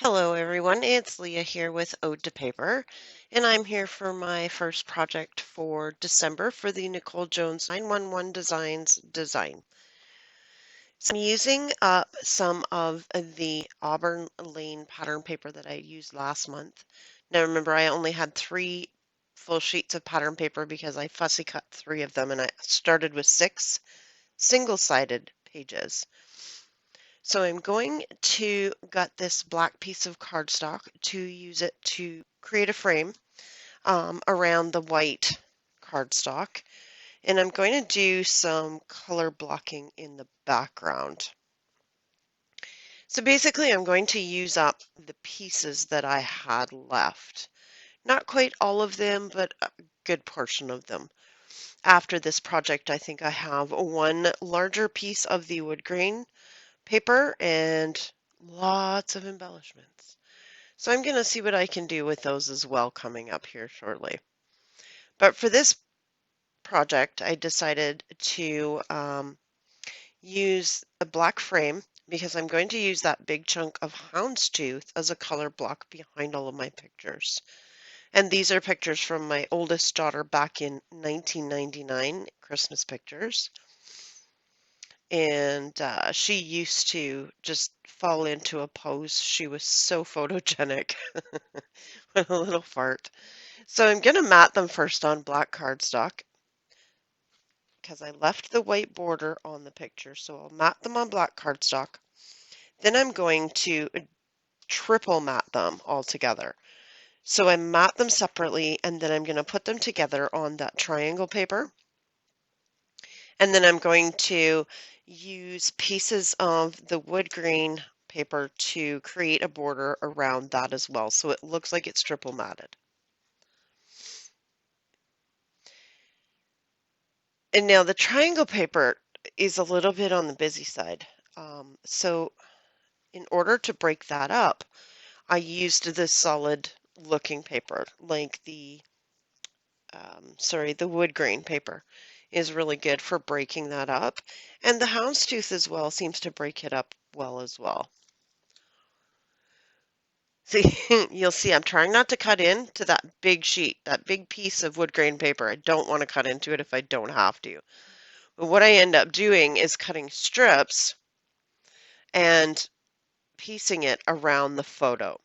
Hello everyone, it's Leah here with Ode to Paper, and I'm here for my first project for December for the Nicole Jones 911 Designs design. So I'm using up some of the Auburn Lane pattern paper that I used last month. Now remember, I only had 3 full sheets of pattern paper because I fussy cut 3 of them and I started with 6 single-sided pages. So I'm going to gut this black piece of cardstock to use it to create a frame around the white cardstock. And I'm going to do some color blocking in the background. So basically I'm going to use up the pieces that I had left. Not quite all of them, but a good portion of them. After this project, I think I have one larger piece of the wood grain paper and lots of embellishments. So I'm going to see what I can do with those as well coming up here shortly. But for this project, I decided to use a black frame because I'm going to use that big chunk of houndstooth as a color block behind all of my pictures. And these are pictures from my oldest daughter back in 1999, Christmas pictures. And she used to just fall into a pose. She was so photogenic. A little fart. So I'm going to mat them first on black cardstock because I left the white border on the picture. So I'll mat them on black cardstock. Then I'm going to triple mat them all together. So I mat them separately and then I'm going to put them together on that triangle paper. And then I'm going to use pieces of the wood grain paper to create a border around that as well. So it looks like it's triple matted. And now the triangle paper is a little bit on the busy side. So in order to break that up, I used this solid looking paper, like the wood grain paper is really good for breaking that up. And the houndstooth as well seems to break it up well as well. See, you'll see I'm trying not to cut into that big sheet, that big piece of wood grain paper. I don't want to cut into it if I don't have to. But what I end up doing is cutting strips and piecing it around the photo.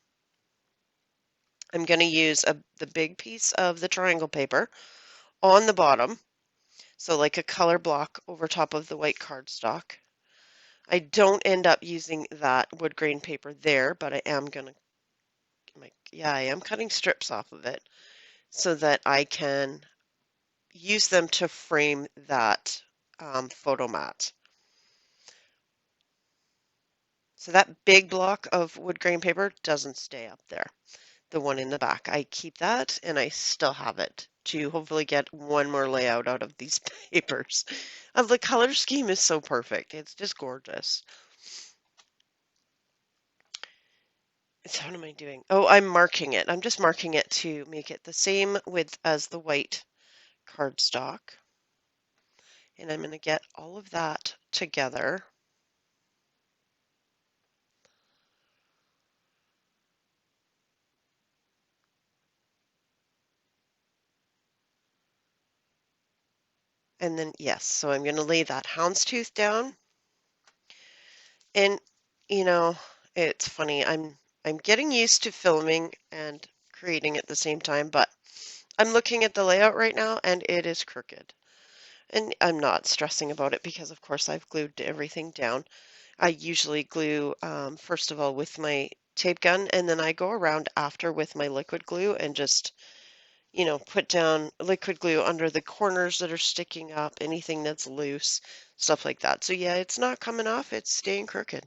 I'm going to use the big piece of the triangle paper on the bottom, so like a color block over top of the white cardstock. I don't end up using that wood grain paper there, but I am going to, I am cutting strips off of it so that I can use them to frame that photo mat. So that big block of wood grain paper doesn't stay up there. The one in the back, I keep that and I still have it to hopefully get one more layout out of these papers. The color scheme is so perfect. It's just gorgeous. So what am I doing? Oh, I'm marking it. I'm just marking it to make it the same width as the white cardstock. And I'm going to get all of that together. And then, yes, so I'm going to lay that houndstooth down. And, you know, it's funny. I'm getting used to filming and creating at the same time, but I'm looking at the layout right now and it is crooked. And I'm not stressing about it because, of course, I've glued everything down. I usually glue, first of all, with my tape gun, and then I go around after with my liquid glue and just, put down liquid glue under the corners that are sticking up, anything that's loose, stuff like that. So yeah, it's not coming off, it's staying crooked.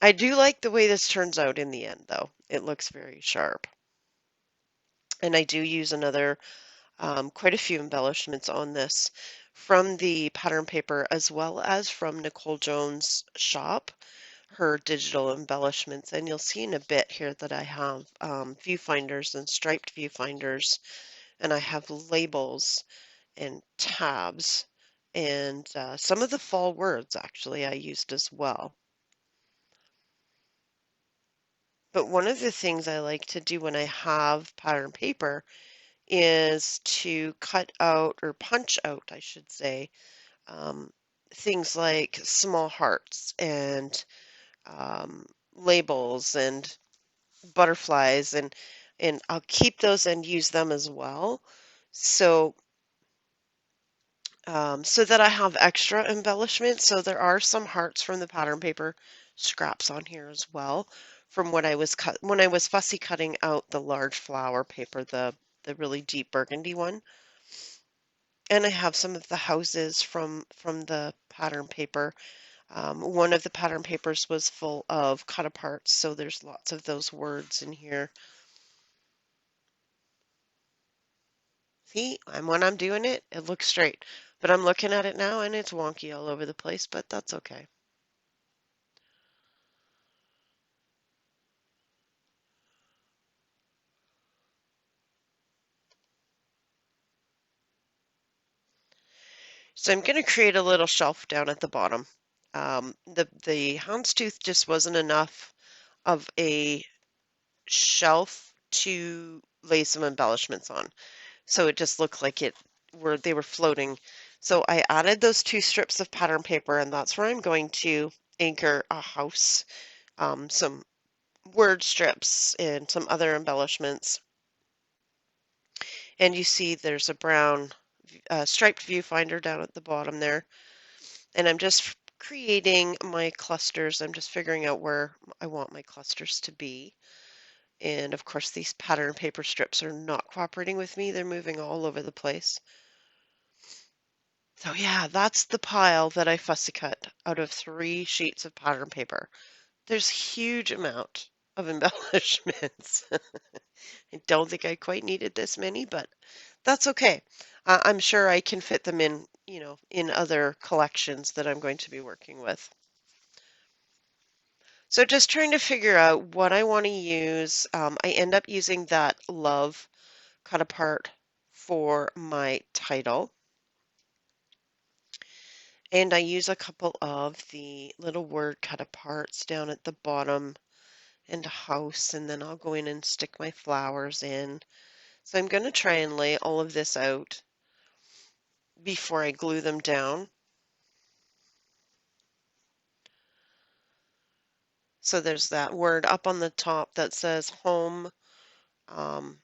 I do like the way this turns out in the end, though. It looks very sharp. And I do use quite a few embellishments on this from the pattern paper as well as from Nicole Jones' shop, her digital embellishments. And you'll see in a bit here that I have viewfinders and striped viewfinders, and I have labels and tabs, and some of the fall words actually I used as well. But one of the things I like to do when I have pattern paper is to cut out or punch out, I should say, um, things like small hearts and labels and butterflies, and I'll keep those and use them as well. So so that I have extra embellishment. So there are some hearts from the pattern paper scraps on here as well from what I was cut when I was fussy cutting out the large flower paper, the really deep burgundy one. And I have some of the houses from the pattern paper. One of the pattern papers was full of cut aparts, so there's lots of those words in here. See, and when I'm doing it, it looks straight. But I'm looking at it now and it's wonky all over the place, but that's okay. So I'm going to create a little shelf down at the bottom. The houndstooth just wasn't enough of a shelf to lay some embellishments on. So it just looked like they were floating. So I added those two strips of pattern paper, and that's where I'm going to anchor a house, some word strips and some other embellishments. And you see there's a brown striped viewfinder down at the bottom there. And I'm just creating my clusters. I'm just figuring out where I want my clusters to be. And of course, these pattern paper strips are not cooperating with me. They're moving all over the place. So yeah, that's the pile that I fussy cut out of 3 sheets of pattern paper. There's a huge amount of embellishments. I don't think I quite needed this many, but that's okay. I'm sure I can fit them in, in other collections that I'm going to be working with. So just trying to figure out what I want to use. I end up using that love cut apart for my title. And I use a couple of the little word cut aparts down at the bottom and a house, and then I'll go in and stick my flowers in. So I'm going to try and lay all of this out before I glue them down. So there's that word up on the top that says home. Um,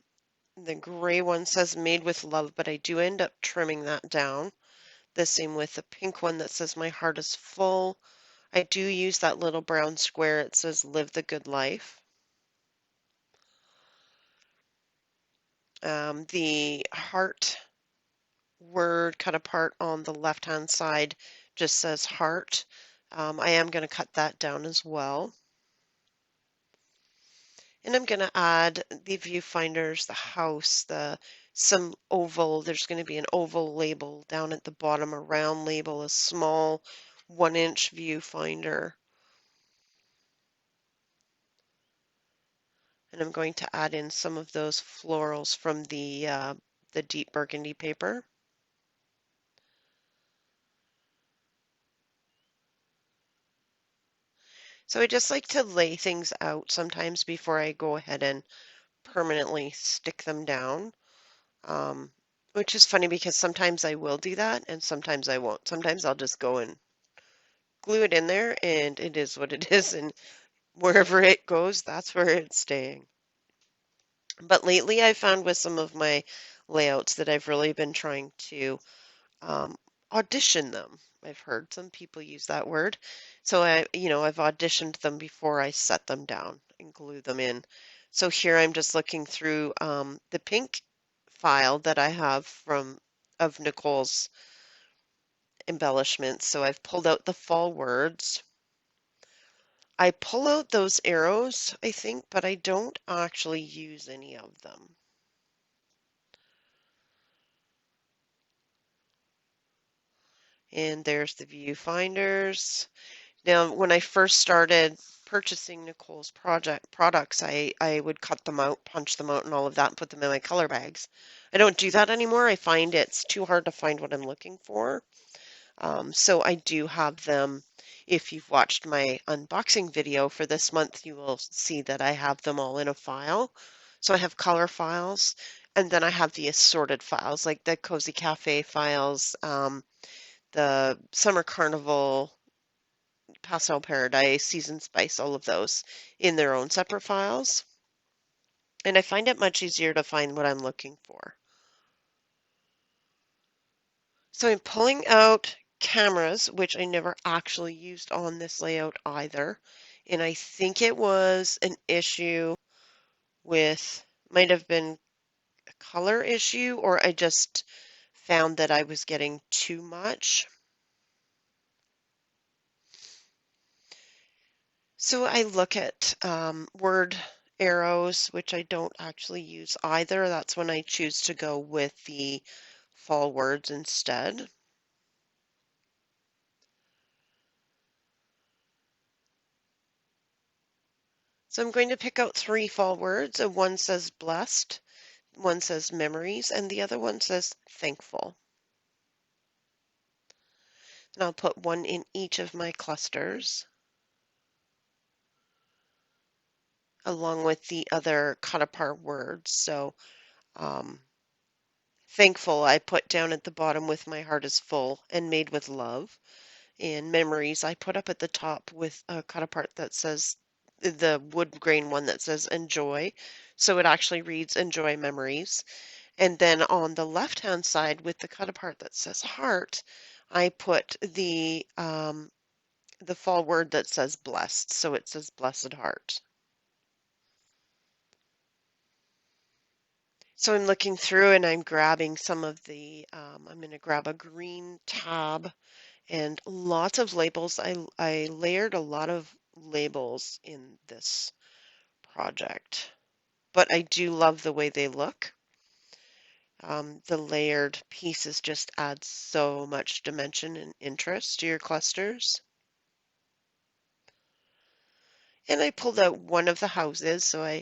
the gray one says made with love, but I do end up trimming that down. The same with the pink one that says my heart is full. I do use that little brown square. It says live the good life. The heart word cut apart on the left-hand side just says heart. I am going to cut that down as well. And I'm going to add the viewfinders, the house, some oval. There's going to be an oval label down at the bottom, a round label, a small 1-inch viewfinder. And I'm going to add in some of those florals from the deep burgundy paper. So I just like to lay things out sometimes before I go ahead and permanently stick them down. Which is funny because sometimes I will do that and sometimes I won't. Sometimes I'll just go and glue it in there and it is what it is, and wherever it goes, that's where it's staying. But lately I found with some of my layouts that I've really been trying to um, audition them. I've heard some people use that word. So I've auditioned them before I set them down and glue them in. So here I'm just looking through the pink file that I have of Nicole's embellishments. So I've pulled out the fall words. I pull out those arrows, I think, but I don't actually use any of them. And there's the viewfinders. Now, when I first started purchasing Nicole's products, I would cut them out, punch them out and all of that and put them in my color bags. I don't do that anymore. I find it's too hard to find what I'm looking for. So I do have them If you've watched my unboxing video for this month, you will see that I have them all in a file. So I have color files, and then I have the assorted files, like the Cozy Cafe files, the Summer Carnival, Pastel Paradise, Season Spice, all of those in their own separate files. And I find it much easier to find what I'm looking for. So I'm pulling out cameras, which I never actually used on this layout either. And I think it was an issue with, might have been a color issue, or I just found that I was getting too much. So I look at word arrows, which I don't actually use either. That's when I choose to go with the fall words instead. So I'm going to pick out 3 fall words, and one says blessed, one says memories, and the other one says thankful. And I'll put one in each of my clusters, along with the other cut apart words. So thankful I put down at the bottom with my heart is full and made with love. And memories I put up at the top with a cut apart that says the wood grain one that says enjoy. So it actually reads enjoy memories. And then on the left hand side with the cut apart that says heart, I put the fall word that says blessed. So it says blessed heart. So I'm looking through and I'm grabbing some of the, I'm going to grab a green tab and lots of labels. I layered a lot of labels in this project, but I do love the way they look. The layered pieces just add so much dimension and interest to your clusters. And I pulled out one of the houses, so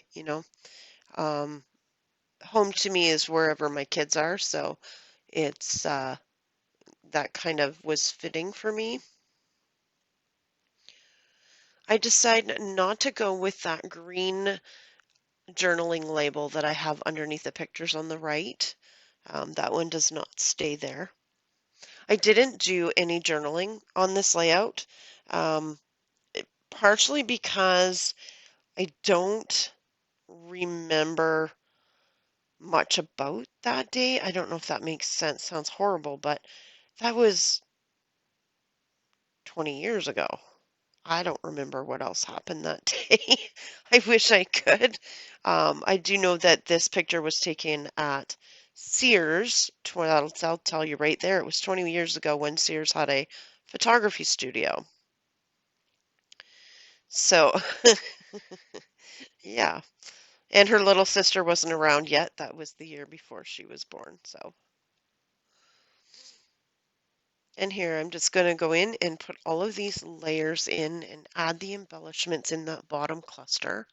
um, home to me is wherever my kids are, so it's that kind of was fitting for me. I decided not to go with that green journaling label that I have underneath the pictures on the right. That one does not stay there. I didn't do any journaling on this layout, um, partially because I don't remember much about that day. I don't know if that makes sense. Sounds horrible, but that was 20 years ago. I don't remember what else happened that day. I wish I could. I do know that this picture was taken at Sears. I'll tell you right there. It was 20 years ago when Sears had a photography studio. So, yeah. And her little sister wasn't around yet. That was the year before she was born. So, and here I'm just going to go in and put all of these layers in and add the embellishments in that bottom cluster.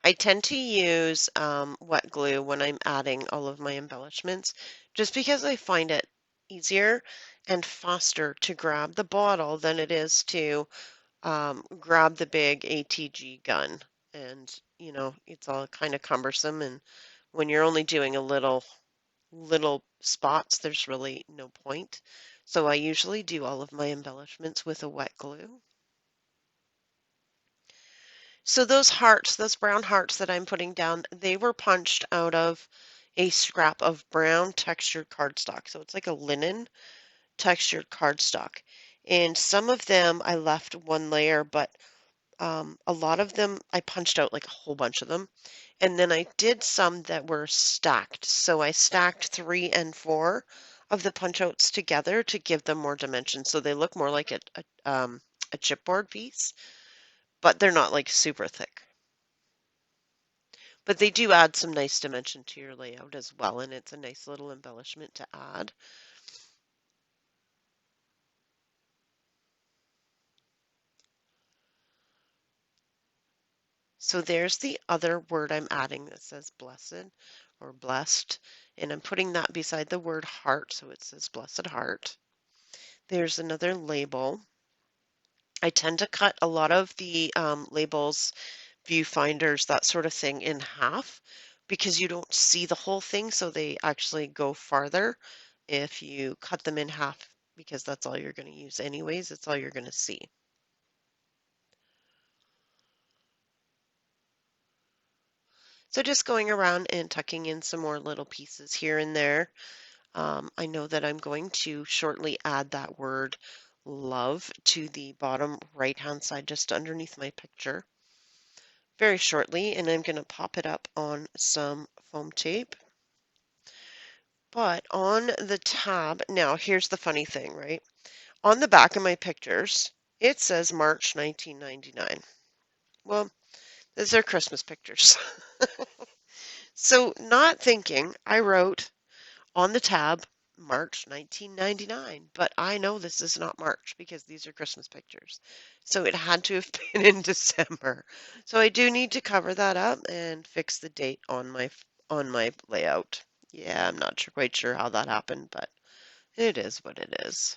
I tend to use wet glue when I'm adding all of my embellishments, just because I find it easier and faster to grab the bottle than it is to grab the big ATG gun. And, it's all kind of cumbersome. And when you're only doing a little spots, there's really no point. So I usually do all of my embellishments with a wet glue. So those hearts, those brown hearts that I'm putting down, they were punched out of a scrap of brown textured cardstock. So it's like a linen textured cardstock. And some of them I left one layer, but a lot of them I punched out like a whole bunch of them. And then I did some that were stacked. So I stacked 3 and 4 of the punch outs together to give them more dimension. So they look more like a chipboard piece, but they're not like super thick. But they do add some nice dimension to your layout as well, and it's a nice little embellishment to add. So there's the other word I'm adding that says blessed or blessed, and I'm putting that beside the word heart, so it says blessed heart. There's another label. I tend to cut a lot of the labels, viewfinders, that sort of thing in half because you don't see the whole thing, so they actually go farther if you cut them in half because that's all you're going to use anyways. It's all you're going to see. So just going around and tucking in some more little pieces here and there. I know that I'm going to shortly add that word love to the bottom right-hand side just underneath my picture very shortly, and I'm going to pop it up on some foam tape. But on the tab, now here's the funny thing, right? On the back of my pictures, it says March 1999. Well, those are Christmas pictures. So not thinking, I wrote on the tab, March 1999, but I know this is not March because these are Christmas pictures. So it had to have been in December. So I do need to cover that up and fix the date on my layout. Yeah, I'm not quite sure how that happened, but it is what it is.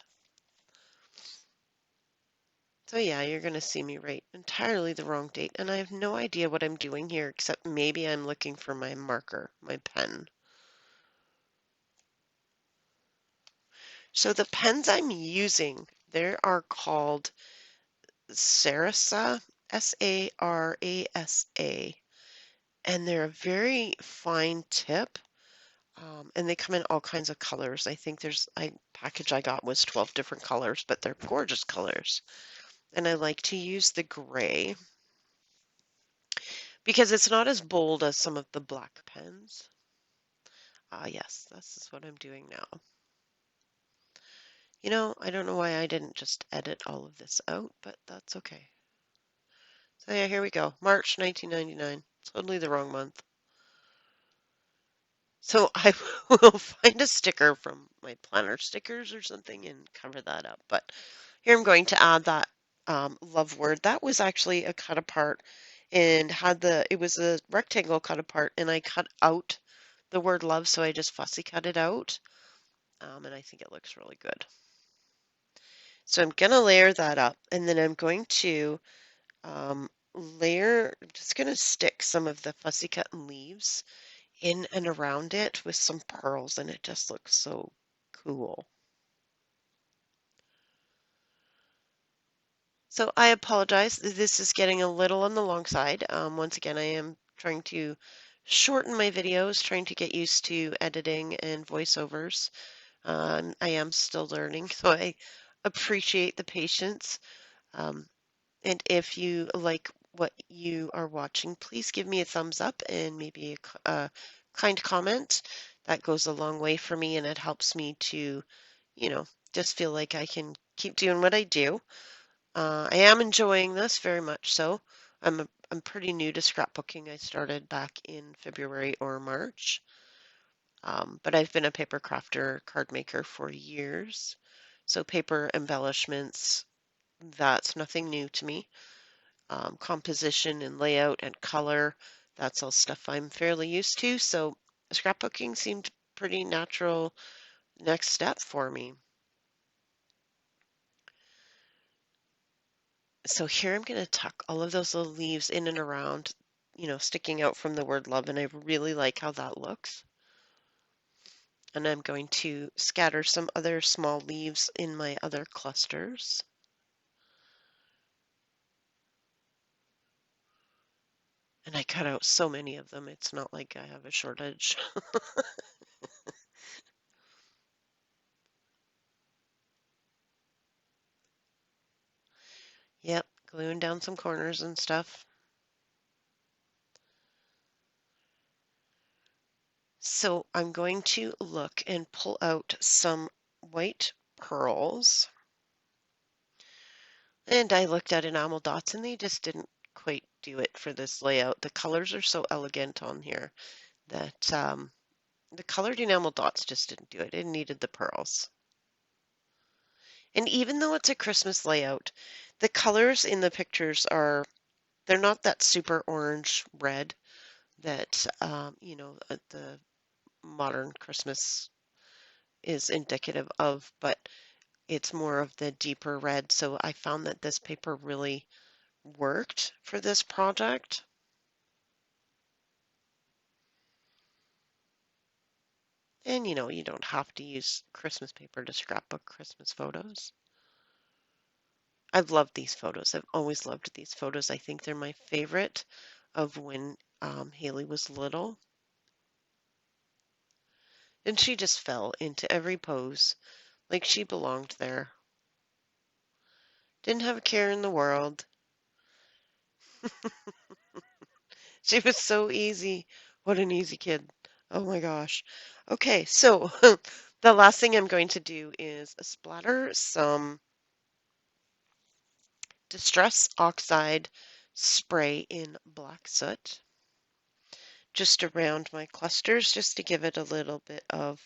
So yeah, you're going to see me write entirely the wrong date, and I have no idea what I'm doing here, except maybe I'm looking for my marker, my pen. So the pens I'm using, they are called Sarasa, Sarasa, and they're a very fine tip, and they come in all kinds of colors. I think package I got was 12 different colors, but they're gorgeous colors. And I like to use the gray because it's not as bold as some of the black pens. Ah, yes, this is what I'm doing now. You know, I don't know why I didn't just edit all of this out, but that's okay. So yeah, here we go. March 1999. Totally the wrong month. So I will find a sticker from my planner stickers or something and cover that up. But here I'm going to add that love word. That was actually a cut apart and it was a rectangle cut apart and I cut out the word love, so I just fussy cut it out. And I think it looks really good. So I'm going to layer that up and then I'm going to I'm just going to stick some of the fussy cut leaves in and around it with some pearls, and it just looks so cool. So I apologize. This is getting a little on the long side. Once again, I am trying to shorten my videos, trying to get used to editing and voiceovers. I am still learning, so I appreciate the patience. Um, And if you like what you are watching, please give me a thumbs up and maybe a kind comment. That goes a long way for me and it helps me to, you know, just feel like I can keep doing what I do. I am enjoying this very much so. I'm pretty new to scrapbooking. I started back in February or March, but I've been a paper crafter, card maker for years. So paper embellishments, that's nothing new to me. Composition and layout and color. That's all stuff I'm fairly used to. So scrapbooking seemed pretty natural next step for me. So here I'm going to tuck all of those little leaves in and around, sticking out from the word love, and I really like how that looks. And I'm going to scatter some other small leaves in my other clusters. And I cut out so many of them, it's not like I have a shortage. Yep, gluing down some corners and stuff. So I'm going to look and pull out some white pearls. And I looked at enamel dots and they just didn't quite do it for this layout. The colors are so elegant on here that the colored enamel dots just didn't do it. It needed the pearls. And even though it's a Christmas layout, the colors in the pictures they're not that super orange red that, the modern Christmas is indicative of, but it's more of the deeper red. So I found that this paper really worked for this project. And you don't have to use Christmas paper to scrapbook Christmas photos. I've loved these photos. I've always loved these photos. I think they're my favorite of when Haley was little. And she just fell into every pose like she belonged there. Didn't have a care in the world. She was so easy. What an easy kid. Oh my gosh. Okay, so the last thing I'm going to do is splatter some Distress Oxide spray in black soot just around my clusters, just to give it a little bit of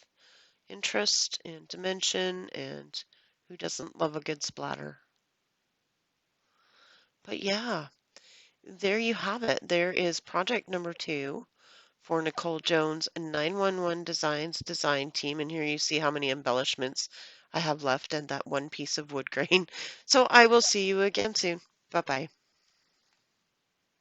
interest and dimension, and who doesn't love a good splatter? But yeah, there you have it. There is project number 2 for Nicole Jones 911 Designs design team. And here you see how many embellishments I have left and that one piece of wood grain. So I will see you again soon. Bye-bye.